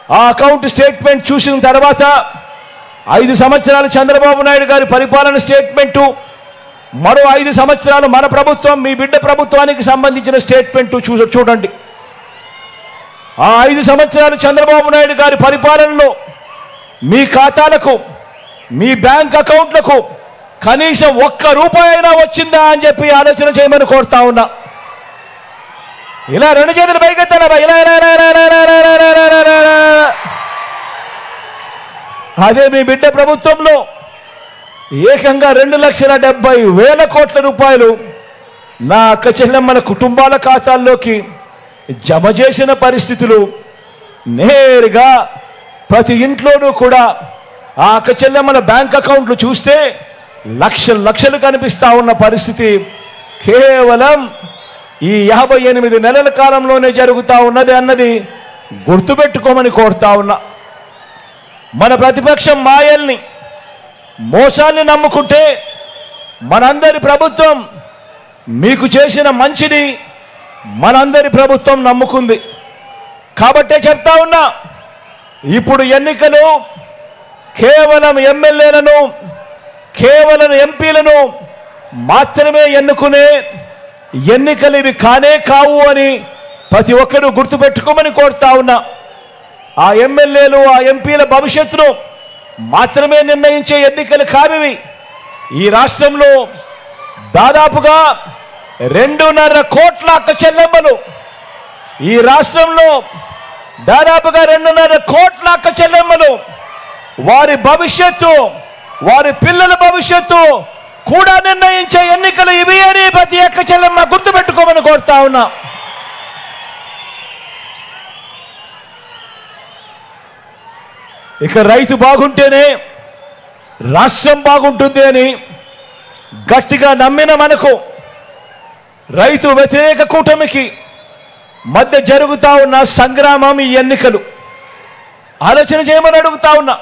ఆ account statement చూసిన తర్వాత 5 సంవత్సరాలు చంద్రబాబు నాయుడు గారి పరిపాలన స్టేట్మెంటు, మరో 5 సంవత్సరాలు మన ప్రభుత్వం మీ బిడ్డ ప్రభుత్వానికి సంబంధించిన స్టేట్మెంటు చూడండి. ఆ 5 సంవత్సరాలు చంద్రబాబు నాయుడు గారి పరిపాలనలో మీ ఖాతాలకు, మీ బ్యాంక్ అకౌంట్లకు కనీసం 1 రూపాయి అయినా వచ్చిందా అని చెప్పి ఆలోచన చేయమని కోరుతా ఉన్నా. ఇలా 2 చేతులు పైకెత్తాలా? ఇలా అదే మీ బిడ్డ ప్రభుత్వంలో ఏకంగా 2,70,000 కోట్ల రూపాయలు నా అక్క చెల్లెమ్మల కుటుంబాల ఖాతాల్లోకి జమ చేసిన పరిస్థితులు నేరుగా ప్రతి ఇంట్లోనూ కూడా ఆ అక్క చెల్లెమ్మల బ్యాంక్ అకౌంట్లు చూస్తే లక్షలు కనిపిస్తా ఉన్న పరిస్థితి కేవలం ఈ 58 నెలల కాలంలోనే జరుగుతూ ఉన్నది అన్నది గుర్తుపెట్టుకోమని కోరుతా ఉన్నా. మన ప్రతిపక్షం మాయల్ని, మోసాల్ని నమ్ముకుంటే మనందరి ప్రభుత్వం మీకు చేసిన మంచిని మనందరి ప్రభుత్వం నమ్ముకుంది. కాబట్టే చెప్తా ఉన్నా, ఇప్పుడు ఎన్నికలు కేవలం ఎమ్మెల్యేలను, కేవలం ఎంపీలను మాత్రమే ఎన్నుకునే ఎన్నికలు ఇవి కానే కావు అని ప్రతి ఒక్కరూ గుర్తుపెట్టుకోమని కోరుతా ఉన్నా. ఆ ఎమ్మెల్యేలు, ఆ ఎంపీల భవిష్యత్తును మాత్రమే నిర్ణయించే ఎన్నికలు కావివి. ఈ రాష్ట్రంలో దాదాపుగా 2.5 కోట్ల అక్క చెల్లెమ్మలు, ఈ రాష్ట్రంలో దాదాపుగా 2.5 కోట్ల అక్క చెల్లెమ్మలు, వారి భవిష్యత్తు, వారి పిల్లల భవిష్యత్తు కూడా నిర్ణయించే ఎన్నికలు ఇవి అని ప్రతి అక్క చెల్లెమ్మ గుర్తుపెట్టుకోమని కోరుతా ఉన్నా. ఇక రైతు బాగుంటేనే రాష్ట్రం బాగుంటుంది అని గట్టిగా నమ్మిన మనకు రైతు వ్యతిరేక కూటమికి మధ్య జరుగుతా ఉన్న సంగ్రామం ఈ ఎన్నికలు. ఆలోచన చేయమని అడుగుతా ఉన్నా.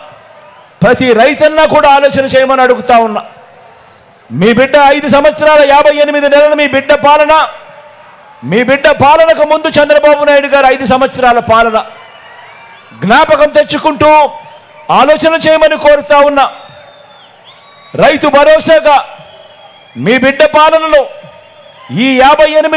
ప్రతి రైతన్నా కూడా ఆలోచన చేయమని అడుగుతా ఉన్నా. మీ బిడ్డ 5 సంవత్సరాల 58 నెలల మీ బిడ్డ పాలనకు ముందు చంద్రబాబు నాయుడు గారు 5 సంవత్సరాల పాలన జ్ఞాపకం తెచ్చుకుంటూ ఆలోచన చేయమని కోరుతా ఉన్నా. రైతు భరోసాగా మీ బిడ్డ పాలనలో ఈ 58